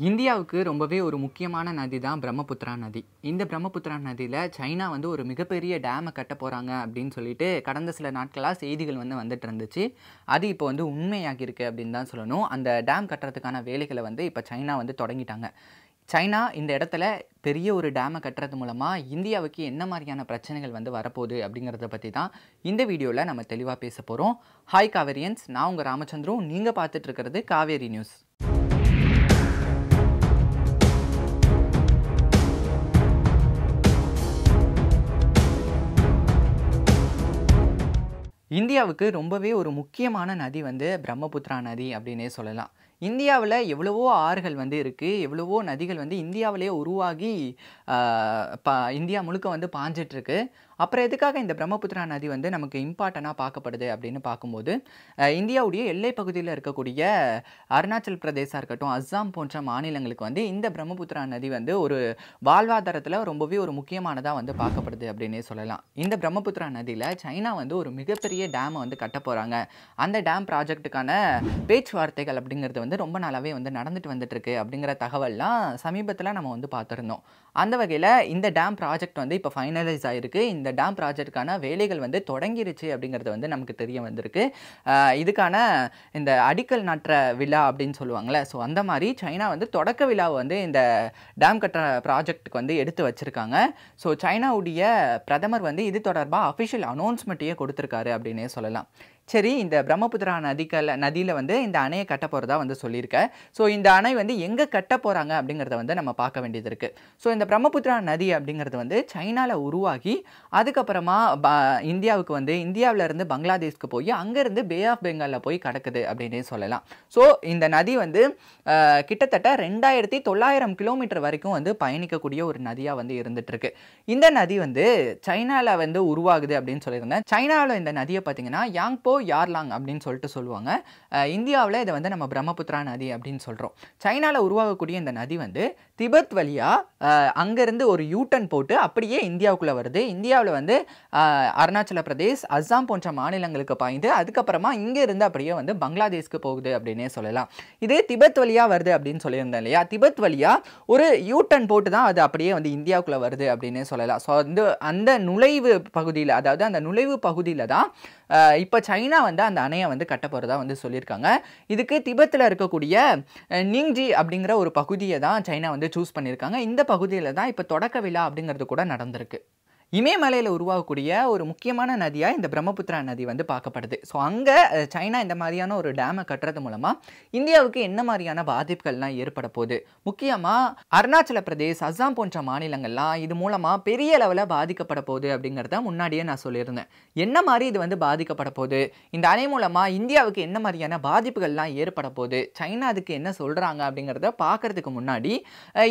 இந்தியாவுக்கு ரொம்பவே ஒரு முக்கியமான நதி தான் பிரம்மபுத்திரா நதி. இந்த பிரம்மபுத்திரா நதியில சைனா வந்து ஒரு மிகப்பெரிய டேம கட்ட போறாங்க அப்படின்னு சொல்லிட்டு கடந்த சில நாட்களா செய்திகள் வந்துட்டு இருந்துச்சு. அது இப்போ உண்மையாகியிருக்கு அப்படின்னு தான் சொல்லணும். அந்த டேம் கட்டுறதுக்கான வேலைகளை இப்போ சைனா தொடங்கிட்டாங்க. சைனா இந்த இடத்துல பெரிய ஒரு டேமை கட்டுறது மூலமா இந்தியாவுக்கு என்ன மாதிரியான பிரச்சனைகள் வரப்போகுது அப்படிங்கிறத பற்றி தான் இந்த வீடியோவில் நம்ம தெளிவாக பேச போகிறோம். ஹாய் காவேரியன்ஸ், நான் உங்கள் ராமச்சந்திரம். நீங்கள் பார்த்துட்டு இருக்கிறது காவேரி நியூஸ். இந்தியாவுக்கு ரொம்பவே ஒரு முக்கியமான நதி பிரம்மபுத்திரா நதி அப்படின்னே சொல்லலாம். இந்தியாவில் எவ்வளவோ ஆறுகள் இருக்குது, எவ்வளவோ நதிகள் இந்தியாவிலேயே உருவாகி இந்தியா முழுக்க பாஞ்சிட்ருக்கு. அப்புறம் எதுக்காக இந்த பிரம்மபுத்திரா நதி நமக்கு இம்பார்ட்டனாக பார்க்கப்படுது அப்படின்னு பார்க்கும்போது, இந்தியாவுடைய எல்லை பகுதியில் இருக்கக்கூடிய அருணாச்சல் பிரதேசம் இருக்கட்டும், அஸ்ஸாம் போன்ற மாநிலங்களுக்கு இந்த பிரம்மபுத்திரா நதி ஒரு வாழ்வாதாரத்தில் ரொம்பவே ஒரு முக்கியமானதாக பார்க்கப்படுது அப்படின்னே சொல்லலாம். இந்த பிரம்மபுத்திரா நதியில் சைனா ஒரு மிகப்பெரிய டேமை கட்ட போகிறாங்க. அந்த டேம் ப்ராஜெக்ட்டுக்கான பேச்சுவார்த்தைகள் அப்படிங்கிறது ரொம்ப நாளாகவே நடந்துட்டு இருக்கு அப்படிங்கிற தகவல்லாம் சமீபத்தில் நம்ம பார்த்துருந்தோம். அந்த வகையில் இந்த டேம் ப்ராஜெக்ட் இப்போ ஃபைனலைஸ் ஆகிருக்கு. இந்த டேம் ப்ராஜெக்டுக்கான வேலைகள் தொடங்கிருச்சு அப்படிங்கிறது நமக்கு தெரிய வந்திருக்கு. இதுக்கான இந்த அடிக்கல் நாட்டுற விழா அப்படின்னு சொல்லுவாங்கள்ல, ஸோ அந்த மாதிரி சைனா தொடக்க விழாவை இந்த டேம் கட்டுற ப்ராஜெக்ட்டுக்கு எடுத்து வச்சுருக்காங்க. ஸோ சைனாவுடைய பிரதமர் இது தொடர்பாக அஃபிஷியல் அனௌன்ஸ்மெண்ட்டையே கொடுத்துருக்காரு அப்படின்னே சொல்லலாம். சரி, இந்த பிரம்மபுத்திரா நதியில் இந்த அணையை கட்ட போகிறதா சொல்லியிருக்கேன். ஸோ இந்த அணை எங்கே கட்ட போகிறாங்க அப்படிங்கிறத நம்ம பார்க்க வேண்டியது இருக்குது. ஸோ இந்த பிரம்மபுத்திரா நதி அப்படிங்கிறது சைனாவில் உருவாகி அதுக்கப்புறமா இந்தியாவுக்கு இந்தியாவிலேருந்து பங்களாதேஷ்க்கு போய் அங்கேருந்து பே ஆஃப் பெங்காலில் போய் கிடக்குது அப்படின்னே சொல்லலாம். ஸோ இந்த நதி கிட்டத்தட்ட 2900 கிலோமீட்டர் வரைக்கும் பயணிக்கக்கூடிய ஒரு நதியாக இருந்துகிட்ருக்கு. இந்த நதி சைனாவில் உருவாகுது அப்படின்னு சொல்லியிருந்தேன். சைனாவில் இந்த நதியை பார்த்தீங்கன்னா யாங்போ யார்லாங் அப்படின்னு சொல்லுவாங்க. இந்தியாவில் இதை நம்ம பிரம்மபுத்திரா நதி அப்படின்னு சொல்கிறோம். சைனாவில் உருவாகக்கூடிய இந்த நதி திபெத் வழியாக அங்கேருந்து ஒரு யூட்டன் போட்டு அப்படியே இந்தியாவுக்குள்ளே வருது. இந்தியாவில் அருணாச்சல பிரதேஷ், அஸ்ஸாம் போன்ற மாநிலங்களுக்கு பாய்ந்து அதுக்கப்புறமா இங்கேருந்து அப்படியே பங்களாதேஷ்க்கு போகுது அப்படின்னே சொல்லலாம். இது திபெத் வழியாக வருது அப்படின்னு சொல்லியிருந்தேன் இல்லையா, திபெத் வழியாக ஒரு யூட்டன் போட்டு தான் அது அப்படியே இந்தியாவுக்குள்ளே வருது அப்படின்னே சொல்லலாம். ஸோ அந்த நுழைவு பகுதியில், அதாவது அந்த நுழைவு பகுதியில் தான் இப்போ சைனா அந்த அணையை கட்ட போகிறதா சொல்லியிருக்காங்க. இதுக்கு திபெத்தில் இருக்கக்கூடிய நிங்ஜி அப்படிங்கிற ஒரு பகுதியை தான் சைனா சூஸ் பண்ணியிருக்காங்க. இந்த பகுதியில் தான் இப்போ தொடக்க விழா அப்படிங்கிறது கூட நடந்திருக்கு. இமயமலையில் உருவாகக்கூடிய ஒரு முக்கியமான நதியாக இந்த பிரம்மபுத்திரா நதி பார்க்கப்படுது. ஸோ அங்கே சைனா இந்த மாதிரியான ஒரு டேமை கட்டுறது மூலமாக இந்தியாவுக்கு என்ன மாதிரியான பாதிப்புகள்லாம் ஏற்பட போகுது, முக்கியமாக அருணாச்சல பிரதேஷ், அஸ்ஸாம் போன்ற மாநிலங்கள்லாம் இது மூலமாக பெரிய அளவில் பாதிக்கப்பட போகுது அப்படிங்கிறத முன்னாடியே நான் சொல்லியிருந்தேன். என்ன மாதிரி இது பாதிக்கப்பட போகுது, இந்த அணை மூலமாக இந்தியாவுக்கு என்ன மாதிரியான பாதிப்புகள்லாம் ஏற்பட போகுது, சைனா அதுக்கு என்ன சொல்கிறாங்க அப்படிங்கிறத பார்க்குறதுக்கு முன்னாடி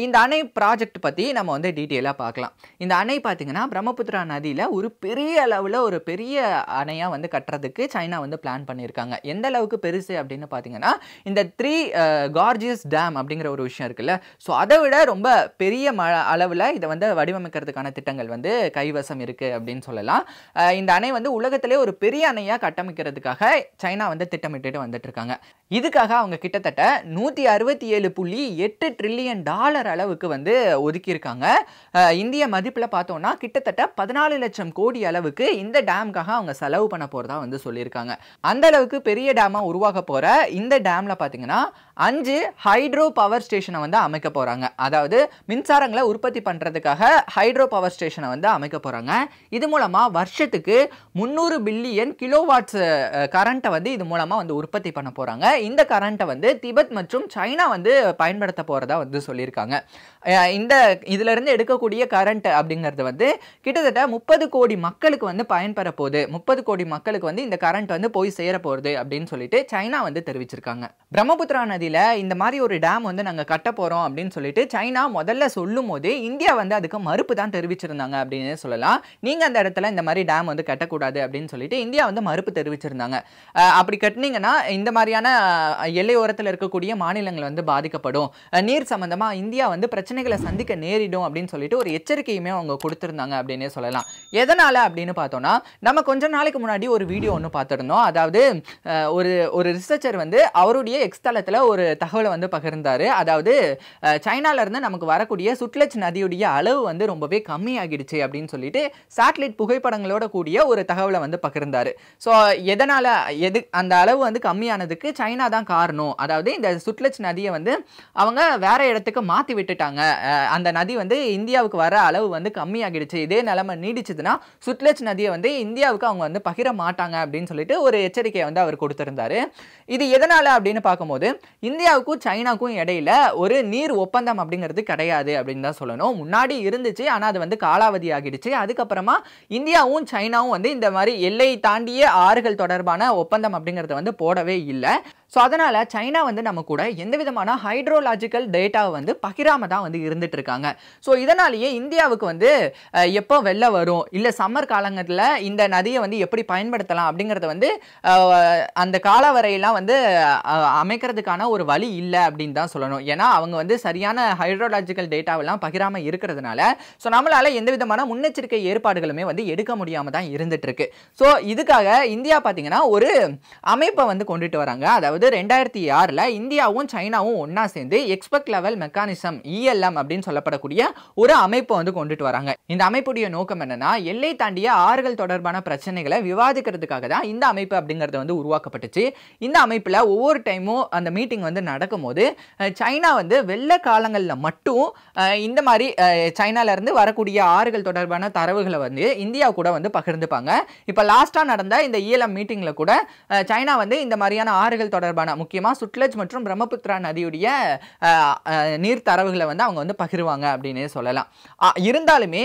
இந்த அணை ப்ராஜெக்ட் பற்றி நம்ம டீட்டெயிலாக பார்க்கலாம். இந்த அணை பார்த்திங்கன்னா பிரம்மபுத்திரா நதியில் ஒரு பெரிய அளவில் ஒரு பெரிய அணையாக கட்டுறதுக்கு சைனா பிளான் பண்ணியிருக்காங்க. எந்த அளவுக்கு பெருசு அப்படின்னு பார்த்தீங்கன்னா, இந்த 3 கார்ஜியஸ் டேம் அப்படிங்கிற ஒரு விஷயம் இருக்குல்ல, ஸோ அதை விட ரொம்ப பெரிய அளவில் இதை வடிவமைக்கிறதுக்கான திட்டங்கள் கைவசம் இருக்குது அப்படின்னு சொல்லலாம். இந்த அணை உலகத்திலே ஒரு பெரிய அணையாக கட்டமைக்கிறதுக்காக சைனா திட்டமிட்டு வந்துட்டு இருக்காங்க. இதுக்காக அவங்க கிட்டத்தட்ட $167.8 ட்ரில்லியன் அளவுக்கு ஒதுக்கியிருக்காங்க. இந்திய மதிப்பில் பார்த்தோம்னா கிட்டத்தட்ட 14 லட்சம் கோடி அளவுக்கு இந்த டேமுக்காக அவங்க செலவு பண்ண போகிறதா சொல்லியிருக்காங்க. அந்த அளவுக்கு பெரிய டேமாக உருவாக போகிற இந்த டேமில் பார்த்தீங்கன்னா 5 ஹைட்ரோ பவர் ஸ்டேஷனை அமைக்க போகிறாங்க. அதாவது மின்சாரங்களை உற்பத்தி பண்ணுறதுக்காக ஹைட்ரோ பவர் ஸ்டேஷனை அமைக்க போகிறாங்க. இது மூலமாக வருஷத்துக்கு 300 பில்லியன் கிலோவாட்ஸ் கரண்ட்டை இது மூலமாக உற்பத்தி பண்ண போகிறாங்க. இந்த கரண்ட்டை திபெத் மற்றும் சைனா பயன்படுத்த போகிறதா சொல்லியிருக்காங்க. இந்த இதிலிருந்து எடுக்கக்கூடிய கரண்ட் அப்படிங்கிறது கிட்டத்தட்ட 30 கோடி மக்களுக்கு பயன்பெற போகுது. 30 கோடி மக்களுக்கு இந்த கரண்ட் போய் சேர போகிறது அப்படின்னு சொல்லிட்டு சைனா தெரிவிச்சிருக்காங்க. பிரம்மபுத்திரா நதியில் இந்த மாதிரி ஒரு டேம் நாங்கள் கட்ட போகிறோம் அப்படின்னு சொல்லிட்டு சைனா முதல்ல சொல்லும் போது இந்தியா அதுக்கு மறுப்பு தான் தெரிவிச்சிருந்தாங்க அப்படின்னு சொல்லலாம். நீங்கள் அந்த இடத்துல இந்த மாதிரி டேம் கட்டக்கூடாது அப்படின்னு சொல்லிட்டு இந்தியா மறுப்பு தெரிவிச்சிருந்தாங்க. அப்படி கட்டினீங்கன்னா இந்த மாதிரியான எல்லையோரத்தில் இருக்கக்கூடிய மாநிலங்கள் பாதிக்கப்படும், நீர் சம்பந்தமாக இந்தியா பிரச்சனைகளை சந்திக்க நேரிடும் அப்படின்னு சொல்லிட்டு ஒரு எச்சரிக்கையுமே அவங்க கொடுத்திருந்தாங்க அப்படின்னே சொல்லலாம். எதனால அப்படின்னு பார்த்தோம்னா, நம்ம கொஞ்ச நாளைக்கு முன்னாடி ஒரு வீடியோ ஒன்று பார்த்துருந்தோம். அதாவது ஒரு ரிசர்ச்சர் அவருடைய எக்ஸ் தளத்துல ஒரு தகவலை வந்து பகிர்ந்தாரு. அதாவது சைனால இருந்து நமக்கு வரக்கூடிய சுட்லெஜ் நதியுடைய அளவு வந்து ரொம்பவே கம்மியாகிடுச்சு அப்படின்னு சொல்லிட்டு சேட்டலைட் புகைப்படங்களோட கூடிய ஒரு தகவலை வந்து பகிர்ந்தாரு. ஸோ எதனால அந்த அளவு வந்து கம்மியானதுக்கு சைனா தான் காரணம். அதாவது இந்த சுட்லெஜ் நதியை வந்து அவங்க வேற இடத்துக்கு மாத்தி விட்டுட்டாங்க. அந்த நதி வந்து இந்தியாவுக்கு வர அளவு வந்து கம்மியாகிடுச்சு. இதே நிலைமை நீடிச்சதுன்னா சுட்லெஜ் நதியை வந்து இந்தியாவுக்கு அவங்க வந்து பகிர மாட்டாங்க அப்படின்னு சொல்லிட்டு ஒரு எச்சரிக்கையை வந்து அவர் கொடுத்திருந்தாரு. இது எதனால அப்படின்னு பார்க்கும்போது இந்தியாவுக்கும் சைனாக்கும் இடையில ஒரு நீர் ஒப்பந்தம் அப்படிங்கிறது கிடையாது அப்படின்னு தான் சொல்லணும். முன்னாடி இருந்துச்சு, ஆனா அது வந்து காலாவதி ஆகிடுச்சு. அதுக்கப்புறமா இந்தியாவும் சைனாவும் வந்து இந்த மாதிரி எல்லை தாண்டிய ஆறுகள் தொடர்பான ஒப்பந்தம் அப்படிங்கறத வந்து போடவே இல்லை. ஸோ அதனால சைனா வந்து நம்ம கூட எந்த விதமான ஹைட்ரோலாஜிக்கல் டேட்டாவை வந்து பகிராம தான் வந்து இருந்துட்டு இருக்காங்க. ஸோ இதனாலேயே இந்தியாவுக்கு வந்து எப்போ வெள்ளம் வரும், இல்லை சம்மர் காலங்களில் இந்த நதியை வந்து எப்படி பயன்படுத்தலாம் அப்படிங்கிறத வந்து அந்த காலவரையெல்லாம் வந்து அமைக்கிறதுக்கான ஒரு வழி இல்லை அப்படின்னு தான் சொல்லணும். ஏன்னா அவங்க வந்து சரியான ஹைட்ரோலாஜிக்கல் டேட்டாவெல்லாம் பகிராமல் இருக்கிறதுனால ஸோ நம்மளால எந்த விதமான முன்னெச்சரிக்கை ஏற்பாடுகளுமே வந்து எடுக்க முடியாமல் தான் இருந்துட்டு இருக்கு. ஸோ இதுக்காக இந்தியா பார்த்தீங்கன்னா ஒரு அமைப்பை வந்து கொண்டுட்டு வராங்க. அதாவது 2006 இந்தியாவும் சைனாவும் ஒன்னா சேர்ந்து எக்ஸ்பர்ட் லெவல் மெக்கானிசம் ELM அப்படின்னு சொல்லப்படக்கூடிய ஒரு அமைப்பை வந்து கொண்டுட்டு வராங்க. இந்த அமைப்புடைய நோக்கம் என்னன்னா எல்லை தாண்டிய ஆறுகள் தொடர்பான பிரச்சனைகளை விவாதிக்கிறதுக்காக தான் இந்த அமைப்பு அப்படிங்கிறது வந்து உருவாக்கப்பட்டுச்சு. இந்த அமைப்புல ஒவ்வொரு டைமும் அந்த மீட்டிங் வந்து நடக்கும்போது சைனா வந்து வெள்ள காலங்களில் மட்டும் இந்த மாதிரி சைனால இருந்து வரக்கூடிய ஆறுகள் தொடர்பான தரவுகளை வந்து இந்தியா கூட வந்து பகிர்ந்துப்பாங்க. இப்ப லாஸ்டா நடந்த இந்த ELM மீட்டிங்ல கூட சைனா வந்து இந்த மாதிரியான ஆறுகள் தொடர்பான முக்கியமா சுட்லெஜ் மற்றும் பிரம்மபுத்திரா நதியுடைய நீர் தரவுகளை வந்து அவங்க வந்து பகிர்வாங்க அப்படின்னு சொல்லலாம். இருந்தாலுமே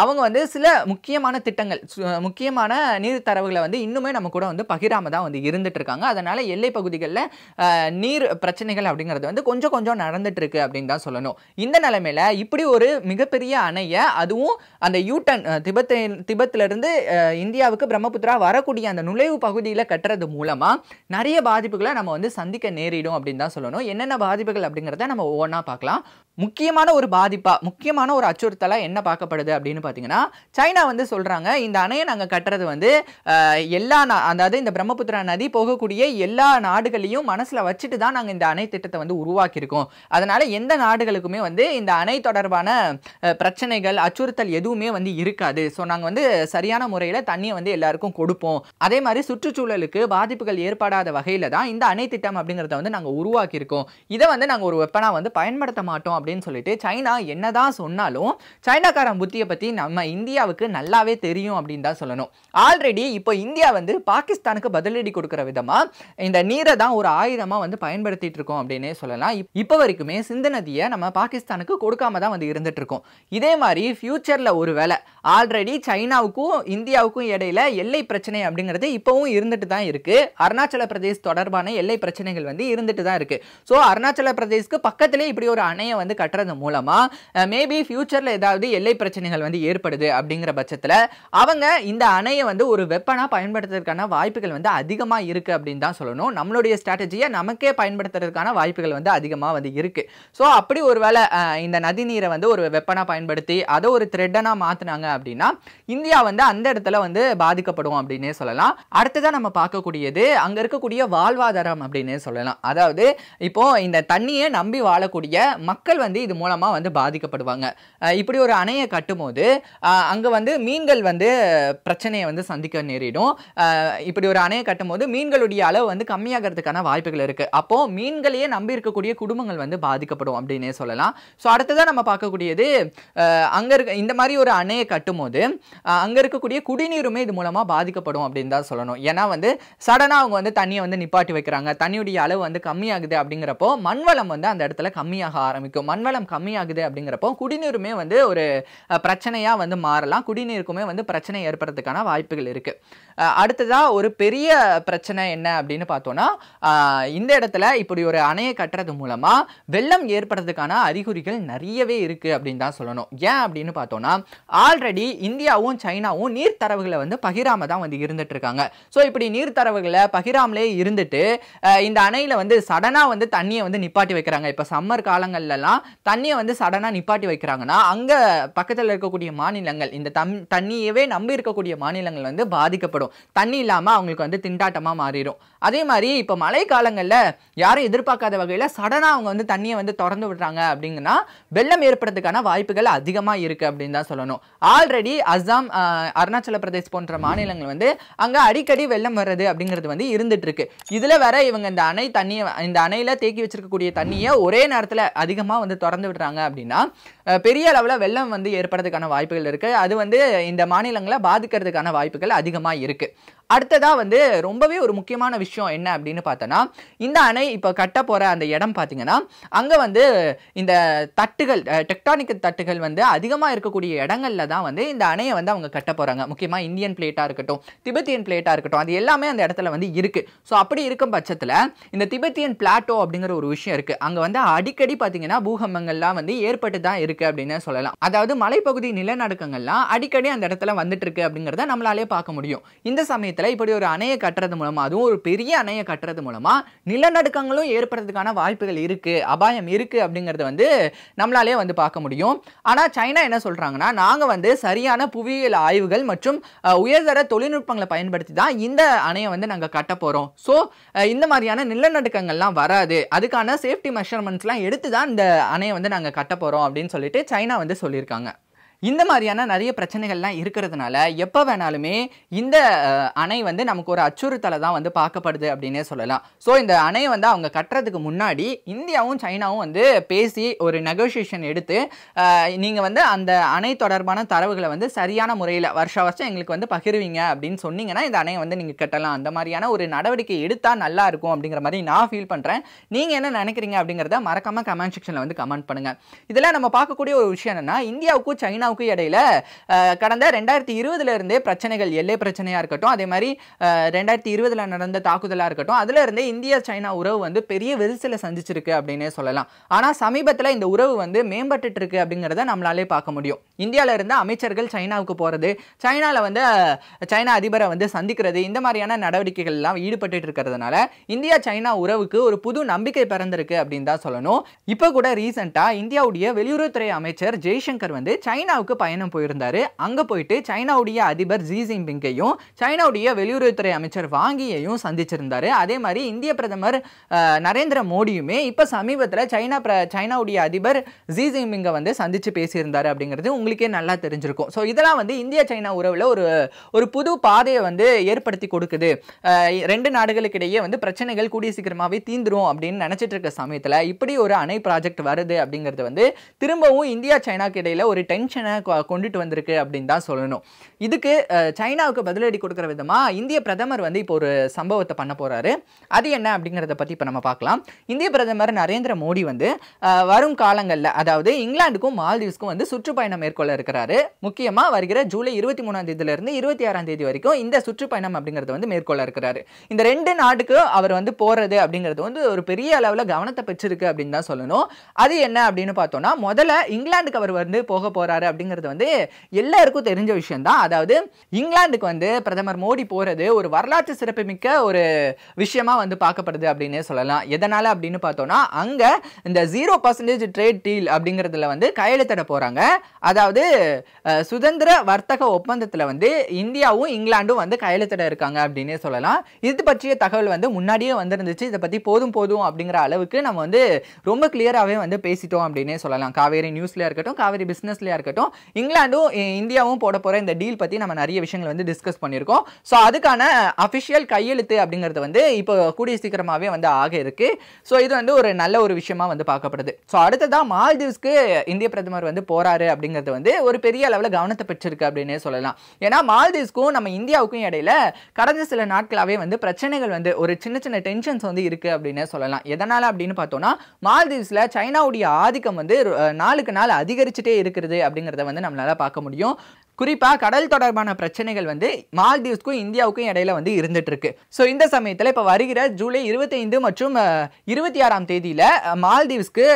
அவங்க வந்து சில முக்கியமான திட்டங்கள், முக்கியமான நீர் தரவுகளை வந்து இன்னுமே நம்ம கூட வந்து பகிராம தான் வந்து இருந்துட்டு இருக்காங்க. அதனால எல்லை பகுதிகளில் நீர் பிரச்சனைகள் அப்படிங்கிறது வந்து கொஞ்சம் கொஞ்சம் நடந்துட்டு இருக்கு அப்படின்னு தான் சொல்லணும். இந்த நிலைமையில இப்படி ஒரு மிகப்பெரிய அணையை, அதுவும் அந்த யூட்டன் திபெத்தில இருந்து இந்தியாவுக்கு பிரம்மபுத்திரா வரக்கூடிய அந்த நுழைவு பகுதியில் கட்டுறது மூலமா நிறைய பாதிப்புகளை நம்ம வந்து சந்திக்க நேரிடும் அப்படின்னு தான் சொல்லணும். என்னென்ன பாதிப்புகள் அப்படிங்கிறத நம்ம ஒவ்வொன்றா பார்க்கலாம். முக்கியமான ஒரு பாதிப்பா, முக்கியமான ஒரு அச்சுறுத்தலா என்ன பார்க்கப்படுது அப்படின்னு பார்த்தீங்கன்னா, சைனா வந்து சொல்றாங்க இந்த அணையை நாங்கள் கட்டுறது வந்து எல்லா அதாவது இந்த பிரம்மபுத்திரா நதி போகக்கூடிய எல்லா நாடுகளையும் மனசுல வச்சுட்டு தான் நாங்கள் இந்த அணை திட்டத்தை வந்து உருவாக்கியிருக்கோம். அதனால எந்த நாடுகளுக்குமே வந்து இந்த அணை தொடர்பான பிரச்சனைகள், அச்சுறுத்தல் எதுவுமே வந்து இருக்காது. ஸோ நாங்கள் வந்து சரியான முறையில் தண்ணியை வந்து எல்லாருக்கும் கொடுப்போம். அதே மாதிரி சுற்றுச்சூழலுக்கு பாதிப்புகள் ஏற்படாத வகையில தான் இந்த அணை திட்டம் அப்படிங்கிறத வந்து நாங்கள் உருவாக்கியிருக்கோம். இதை வந்து நாங்கள் ஒரு வெப்பனா வந்து பயன்படுத்த மாட்டோம் அப்படின்னு சொல்லிட்டு சைனா என்னதான் சொன்னாலும் சைனாக்காரன் புத்தியை பத்தி நம்ம இந்தியாவுக்கு நல்லாவே தெரியும் அப்படின்னு தான் சொல்லணும். ஆல்ரெடி இப்போ இந்தியா வந்து பாகிஸ்தானுக்கு பதிலடி கொடுக்கிற விதமா இந்த நீரை தான் ஒரு ஆயுதமா வந்து பயன்படுத்திட்டு இருக்கோம் அப்படின்னே சொல்லலாம். இப்போ வரைக்குமே சிந்து நதியை நம்ம பாகிஸ்தானுக்கு கொடுக்காம தான் வந்து இருந்துட்டு இருக்கோம். இதே மாதிரி ஃபியூச்சர்ல ஒருவேளை ஆல்ரெடி சைனாவுக்கும் இந்தியாவுக்கும் இடையில எல்லை பிரச்சனை அப்படிங்கிறது இப்பவும் இருந்துட்டு தான் இருக்கு. அருணாச்சல பிரதேஷ் தொடர்பான எல்லை பிரச்சனைகள் வந்து இருந்துட்டு தான் இருக்கு. ஸோ அருணாச்சல பிரதேஷ்க்கு பக்கத்திலே இப்படி ஒரு அணையை வந்து கட்டுறது மூலமா மேபி ஃபியூச்சர்ல ஏதாவது எல்லை பிரச்சனைகள் வந்து ஏற்படுது அப்படிங்கிற பட்சத்தில் அவங்க இந்த அணையை வந்து ஒரு வெப்பனா பயன்படுத்துறதுக்கான வாய்ப்புகள் வந்து அதிகமா இருக்கு அப்படின்னு தான் சொல்லணும். நம்மளுடைய ஸ்ட்ராட்டஜியை நமக்கே பயன்படுத்துறதுக்கான வாய்ப்புகள் வந்து அதிகமா வந்து இருக்கு. ஸோ அப்படி ஒருவேளை இந்த நதி நீரை வந்து ஒரு வெப்பனா பயன்படுத்தி அதை ஒரு த்ரெட்டனா மாத்தினாங்க அப்படின்னா இந்தியா வந்து அந்த இடத்துல வந்து பாதிக்கப்படும் அப்படின்னே சொல்லலாம். அடுத்ததான் நம்ம பார்க்கக்கூடியது அங்க இருக்கக்கூடிய வாழ்வாதாரம் அப்படின்னே சொல்லலாம். அதாவது இப்போ இந்த தண்ணியை நம்பி வாழக்கூடிய மக்கள் வந்து இது மூலமா வந்து பாதிக்கப்படுவாங்க. இப்படி ஒரு அணையை கட்டும் போது அங்க வந்து மீன்கள் வந்து பிரச்சனையை வந்து சந்திக்க நேரிடும். இப்படி ஒரு அணையை கட்டும் போது மீன்களுடைய அளவு வந்து கம்மியாகிறதுக்கான வாய்ப்புகள் இருக்கு. அப்போ மீன்களையே நம்பி இருக்கக்கூடிய குடும்பங்கள் வந்து பாதிக்கப்படும் அப்படின்னே சொல்லலாம். ஸோ அடுத்ததான் நம்ம பார்க்கக்கூடியது அங்க இருக்க இந்த மாதிரி ஒரு அணையை கட்டும் போது அங்க இருக்கக்கூடிய குடிநீருமே இது மூலமா பாதிக்கப்படும் அப்படின்னு தான் சொல்லணும். ஏன்னா வந்து சடனா அவங்க வந்து தண்ணியை வந்து நிப்பாட்டி வைக்கிறாங்க, தண்ணியுடைய அளவு வந்து கம்மியாகுது அப்படிங்கிறப்போ மண்வளம் வந்து அந்த இடத்துல கம்மியாக ஆரம்பிக்கும். மண்வளம் கம்மியாகுது அப்படிங்கிறப்போ குடிநீருமே வந்து ஒரு பிரச்சனையா வந்து மாறலாம். குடிநீருக்குமே வந்து பிரச்சனை ஏற்படுறதுக்கான வாய்ப்புகள் இருக்கு. அடுத்ததா ஒரு பெரிய பிரச்சனை என்ன அப்படின்னு பார்த்தோம்னா, இந்த இடத்துல இப்படி ஒரு அணையை கட்டுறது மூலமா வெள்ளம் ஏற்படுறதுக்கான அறிகுறிகள் நிறையவே இருக்கு அப்படின்னு தான் சொல்லணும். ஏன் அப்படின்னு பார்த்தோம்னா, ஆல்ரெடி இந்தியாவும் சைனாவும் நீர் தரவுகளை வந்து பகிராம தான் வந்து இருந்துட்டு இருக்காங்க. ஸோ இப்படி நீர் தரவுகளை பகிராமலே இருந்துட்டு இந்த அணையில வந்து சடனா வந்து தண்ணியை வந்து நிப்பாட்டி வைக்கிறாங்க. இப்ப சம்மர் காலங்கள்லாம் தண்ணியை வந்து சடனா நிப்பாட்டி வைக்கிறாங்கன்னா அங்க பக்கத்துல இருக்கக்கூடிய மாநிலங்கள், இந்த தண்ணியவே நம்பி இருக்கக்கூடிய மாநிலங்கள் வந்து பாதிக்கப்படும். தண்ணி இல்லாம அவங்களுக்கு வந்து திண்டாட்டமா மாறிடும். அதே மாதிரி இப்ப மழை காலங்கள்ல யாரும் எதிர்பார்க்காத வகையில சடனா அவங்க வந்து தண்ணியை வந்து திறந்து விடுறாங்க அப்படிங்கன்னா வெள்ளம் ஏற்படுறதுக்கான வாய்ப்புகள் அதிகமா இருக்கு அப்படின்னு தான் சொல்லணும். ஆல்ரெடி அஸ்ஸாம், அருணாச்சல பிரதேஷ் போன்ற மாநிலங்கள் வந்து அங்க அடிக்கடி வெள்ளம் வர்றது அப்படிங்கிறது வந்து இருந்துட்டு இருக்கு. இதுல வேற இவங்க இந்த அணையில தேக்கி வச்சிருக்கக்கூடிய தண்ணியை ஒரே நேரத்துல அதிகமா வந்து திறந்து விடுறாங்க அப்படின்னா பெரிய அளவுல வெள்ளம் வந்து ஏற்படுறதுக்கான வாய்ப்புகள் இருக்கு. அது வந்து இந்த மாநிலங்களை பாதிக்கிறதுக்கான வாய்ப்புகள் அதிகமா இருக்கு. அடுத்ததா வந்து ரொம்பவே ஒரு முக்கியமான விஷயம் என்ன அப்படின்னு பார்த்தோன்னா, இந்த அணை இப்போ கட்ட போற அந்த இடம் பார்த்தீங்கன்னா அங்க வந்து இந்த தட்டுகள், டெக்டானிக் தட்டுகள் வந்து அதிகமா இருக்கக்கூடிய இடங்கள்ல தான் வந்து இந்த அணையை வந்து அவங்க கட்ட போறாங்க. முக்கியமா இந்தியன் பிளேட்டா இருக்கட்டும், திபெத்தியன் பிளேட்டா இருக்கட்டும், அது எல்லாமே அந்த இடத்துல வந்து இருக்கு. ஸோ அப்படி இருக்கும் பட்சத்துல இந்த திபெத்தியன் பிளாட்டோ அப்படிங்கிற ஒரு விஷயம் இருக்கு. அங்க வந்து அடிக்கடி பார்த்தீங்கன்னா பூகம்பங்கள்லாம் வந்து ஏற்பட்டு தான் இருக்கு அப்படின்னு சொல்லலாம். அதாவது மலைப்பகுதி நிலநடுக்கங்கள்லாம் அடிக்கடி அந்த இடத்துல வந்துட்டு இருக்கு அப்படிங்கிறத நம்மளாலே பார்க்க முடியும். இந்த சமயத்துல இப்படி ஒரு அணையை கட்டுறது மூலமா, அதுவும் ஒரு பெரிய அணையை கட்டுறது மூலமா நிலநடுக்கங்களும் ஏற்படுறதுக்கான வாய்ப்புகள் இருக்கு, அபாயம் இருக்கு அப்படிங்கறத வந்து நம்மளாலே வந்து பார்க்க முடியும். ஆனா சைனா என்ன சொல்றாங்கன்னா, நாங்க வந்து சரியான புவியியல் ஆய்வுகள் மற்றும் உயர்தர தொழில்நுட்பங்களை பயன்படுத்தி தான் இந்த அணையை வந்து நாங்க கட்ட போறோம். சோ இந்த மாதிரியான நிலநடுக்கங்கள்லாம் வராது, அதுக்கான சேஃப்டி மெஷர்மெண்ட்ஸ்லாம் எடுத்து தான் இந்த அணையை வந்து நாங்க கட்ட போறோம் அப்படின்னு சொல்லிட்டு சைனா வந்து சொல்லியிருக்காங்க. இந்த மாதிரியான நிறைய பிரச்சனைகள்லாம் இருக்கிறதுனால எப்போ வேணாலுமே இந்த அணை வந்து நமக்கு ஒரு அச்சுறுத்தலை தான் வந்து பார்க்கப்படுது அப்படின்னே சொல்லலாம். ஸோ இந்த அணையை வந்து அவங்க கட்டுறதுக்கு முன்னாடி இந்தியாவும் சைனாவும் வந்து பேசி ஒரு நெகோசியேஷன் எடுத்து நீங்கள் வந்து அந்த அணை தொடர்பான தரவுகளை வந்து சரியான முறையில் வருஷம் எங்களுக்கு வந்து பகிர்வீங்க அப்படின்னு சொன்னீங்கன்னா இந்த அணையை வந்து நீங்கள் கட்டலாம். அந்த மாதிரியான ஒரு நடவடிக்கை எடுத்தால் நல்லா இருக்கும் அப்படிங்கிற மாதிரி நான் ஃபீல் பண்ணுறேன். நீங்கள் என்ன நினைக்கிறீங்க அப்படிங்கிறத மறக்காமல் கமெண்ட் செக்ஷனில் வந்து கமெண்ட் பண்ணுங்கள். இதெல்லாம் நம்ம பார்க்கக்கூடிய ஒரு விஷயம் என்னன்னா, இந்தியாவுக்கும் சைனாவுக்கும் இடையில கடந்த 2020 இருந்தே பிரச்சனைகள், எல்லை பிரச்சனையா இருக்கட்டும், அதே மாதிரி 2020 நடந்த தாக்குதலா இருக்கட்டும், அதுல இருந்தே இந்தியா சைனா உறவு வந்து பெரிய விரிசலை சந்திச்சிருக்கு அப்படின்னே சொல்லலாம். ஆனா சமீபத்துல இந்த உறவு வந்து மேம்பட்டு இருக்கு அப்படிங்கறத நம்மளாலே பார்க்க முடியும். இந்தியால இருந்த அமைச்சர்கள் சைனாவுக்கு போறது, சைனால வந்து சைனா அதிபரை வந்து சந்திக்கிறது, இந்த மாதிரியான நடவடிக்கைகள் எல்லாம் ஈடுபட்டு இருக்கிறதுனால இந்தியா சைனா உறவுக்கு ஒரு புது நம்பிக்கை பிறந்திருக்கு அப்படின்னு தான் சொல்லணும். இப்போ கூட ரீசெண்டா இந்தியாவுடைய வெளியுறவுத்துறை அமைச்சர் ஜெய்சங்கர் வந்து சைனாவுக்கு பயணம் போயிருந்தாரு. அங்க போயிட்டு சைனாவுடைய அதிபர் ஜி ஜின்பிங்கையும் சைனாவுடைய வெளியுறவுத்துறை அமைச்சர் வாங்கியையும் சந்திச்சிருந்தாரு. அதே மாதிரி இந்திய பிரதமர் நரேந்திர மோடியுமே இப்ப சமீபத்தில் சைனாவுடைய அதிபர் ஜி ஜின்பிங்கை வந்து சந்திச்சு பேசியிருந்தாரு அப்படிங்கிறது உங்களுக்கே நல்லா தெரிஞ்சிருக்கும். ஸோ இதெல்லாம் வந்து இந்தியா சைனா உறவுல ஒரு புது பாதையை வந்து ஏற்படுத்தி கொடுக்குது. ரெண்டு நாடுகளுக்கு இடையே வந்து பிரச்சனைகள் கூடிய சீக்கிரமாவே தீந்துரும் அப்படின்னு நினைச்சிட்டு இருக்க சமயத்தில் இப்படி ஒரு அணை ப்ராஜெக்ட் வருது அப்படிங்கிறது வந்து திரும்பவும் இந்தியா சைனாக்கு இடையில ஒரு டென்ஷனை கொண்டுட்டு வந்திருக்கு அப்படின்னு தான் சொல்லணும். இதுக்கு சைனாவுக்கு பதிலடி கொடுக்கிற விதமா இந்திய பிரதமர் வந்து இப்போ ஒரு சம்பவத்தை பண்ண போறாரு. அது என்ன அப்படிங்கிறத பத்தி இப்ப நம்ம பார்க்கலாம். இந்திய பிரதமர் நரேந்திர மோடி வந்து வரும் காலங்களில், அதாவது இங்கிலாந்துக்கும் மால்தீவ்ஸ்க்கும் வந்து சுற்றுப்பயணம் மேற்கொள்ள இருக்கிறாரு. முக்கியமா வருகிற ஜூலை 23ஆம் தேதியிலிருந்து 26ஆம் தேதி வரைக்கும் இந்த சுற்றுப்பயணம் அப்படிங்கிறது வந்து மேற்கொள்ள இருக்கிறாரு. இந்த ரெண்டு நாட்டுக்கு அவர் வந்து போறது அப்படிங்கிறது வந்து ஒரு பெரிய அளவில் கவனத்தை பெற்றிருக்கு அப்படின்னு தான் சொல்லணும். அது என்ன அப்படின்னு பார்த்தோம்னா, முதல்ல இங்கிலாந்துக்கு அவர் வந்து போக போறாரு அப்படிங்கிறது வந்து எல்லாருக்கும் தெரிஞ்ச விஷயம் தான். அதாவது இங்கிலாந்துக்கு வந்து பிரதமர் மோடி போறது ஒரு வரலாற்று சிறப்புமிக்க ஒரு விஷயமா வந்து பார்க்கப்படுது அப்படின்னே சொல்லலாம். எதனால அப்படின்னு பார்த்தோம்னா, அங்க இந்த 0% ட்ரேட் டீல் அப்படிங்கிறதுல வந்து கையெழுத்திட போறாங்க. அதாவது சுதந்திர வர்த்தக ஒப்பந்தத்தில் வந்து இந்தியாவும் இங்கிலாந்தும் வந்து கையெழுத்திட இருக்காங்க அப்படின்னே சொல்லலாம். இது பற்றிய தகவல் வந்து முன்னாடியே வந்திருந்துச்சு. இதை பத்தி போதும் அப்படிங்கிற அளவுக்கு நம்ம வந்து ரொம்ப கிளியராகவே வந்து பேசிட்டோம் அப்படின்னே சொல்லலாம். காவேரி நியூஸ்லயா இருக்கட்டும், காவேரி பிசினஸ்லயா இருக்கட்டும், இங்கிலாந்தும் இந்தியாவும் போட போற இந்த டீல் பத்தி நம்ம நிறைய விஷயங்கள் வந்து டிஸ்கஸ் பண்ணியிருக்கோம். ஸோ அதுக்கான அஃபிஷியல் கையெழுத்து அப்படிங்கிறது வந்து இப்போ கூடிய சீக்கிரமாகவே வந்து ஆக இருக்கு. ஸோ இது வந்து ஒரு நல்ல ஒரு விஷயமா வந்து பார்க்கப்படுது. ஸோ அடுத்ததான் மால்தீவ்ஸ்க்கு இந்திய பிரதமர் வந்து போறாரு அப்படிங்கிறது வந்து ஒரு பெரிய அளவில் கவனத்தை பெற்றிருக்கு அப்படின்னே சொல்லலாம். ஏன்னா மால்தீவ்ஸ்க்கும் நம்ம இந்தியாவுக்கும் இடையில கடந்த சில நாட்களாகவே வந்து பிரச்சனைகள் வந்து ஒரு சின்ன சின்ன டென்ஷன்ஸ் வந்து இருக்கு அப்படின்னே சொல்லலாம். எதனால அப்படின்னு பார்த்தோம்னா, மால்தீவ்ஸ்ல சைனாவுடைய ஆதிக்கம் வந்து நாளுக்கு நாள் அதிகரிச்சுட்டே இருக்கிறது அப்படிங்கிறத வந்து நம்மளால பார்க்க முடியும். குறிப்பா கடல் தொடர்பான பிரச்சனைகள் வந்து மால்தீவ்ஸ்க்கும் இந்தியாவுக்கும் இடையில வந்து இருந்துட்டு இருக்கு. ஸோ இந்த சமயத்தில் இப்போ வருகிற ஜூலை 25 மற்றும் 26ஆம் தேதியில மால்தீவ்ஸ்க்கு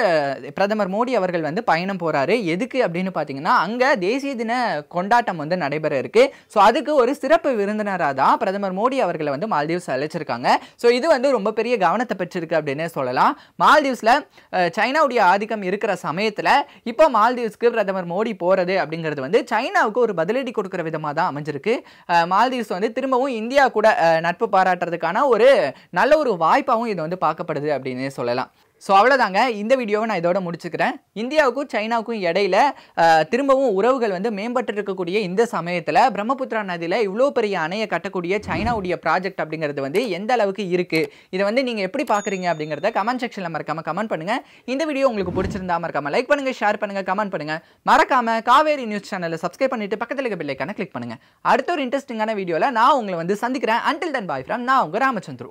பிரதமர் மோடி அவர்கள் வந்து பயணம் போறாரு. எதுக்கு அப்படின்னு பார்த்தீங்கன்னா அங்க தேசிய தின கொண்டாட்டம் வந்து நடைபெற இருக்கு. ஸோ அதுக்கு ஒரு சிறப்பு விருந்தினராக தான் பிரதமர் மோடி அவர்களை வந்து மால்தீவ்ஸ் அழைச்சிருக்காங்க. ஸோ இது வந்து ரொம்ப பெரிய கவனத்தை பெற்றிருக்கு அப்படின்னு சொல்லலாம். மால்தீவ்ஸ்ல சைனாவுடைய ஆதிக்கம் இருக்கிற சமயத்தில் இப்போ மால்தீவ்ஸ்க்கு பிரதமர் மோடி போறது அப்படிங்கிறது வந்து சைனாவுக்கு ஒரு பதிலடி கொடுக்கிற விதமாக தான் அமைஞ்சிருக்கு. மால்தீவ்ஸ் வந்து திரும்பவும் இந்தியா கூட நட்பு பாராட்டுறதுக்கான ஒரு நல்ல ஒரு வாய்ப்பாகவும் இது வந்து பார்க்கப்படுது அப்படின்னு சொல்லலாம். ஸோ அவ்வளோதாங்க, இந்த வீடியோவை நான் இதோட முடிச்சுக்கிறேன். இந்தியாவுக்கும் சைனாவுக்கும் இடையில திரும்பவும் உறவுகள் வந்து மேம்பட்டு இருக்கக்கூடிய இந்த சமயத்தில் பிரம்மபுத்திரா நதியில் இவ்வளோ பெரிய அணையை கட்டக்கூடிய சைனாவுடைய ப்ராஜெக்ட் அப்படிங்கிறது வந்து எந்த அளவுக்கு இருக்குது, இதை வந்து நீங்கள் எப்படி பார்க்குறீங்க அப்படிங்கிறத கமெண்ட் செக்ஷனில் மறக்காமல் கமெண்ட் பண்ணுங்கள். இந்த வீடியோ உங்களுக்கு பிடிச்சிருந்தா மறக்காமல் லைக் பண்ணுங்கள், ஷேர் பண்ணுங்கள், கமெண்ட் பண்ணுங்கள். மறக்காமல் காவேரி நியூஸ் சேனலை சப்ஸ்கிரைப் பண்ணிட்டு பக்கத்தில் இருக்க பெல் ஐகானை கிளிக் பண்ணுங்கள். அடுத்த ஒரு இன்ட்ரெஸ்டிங்கான வீடியோவில் நான் உங்களை வந்து சந்திக்கிறேன். அன்டில் தென் பாய் ஃப்ரம் நான் உங்கள் ராமச்சந்திரு.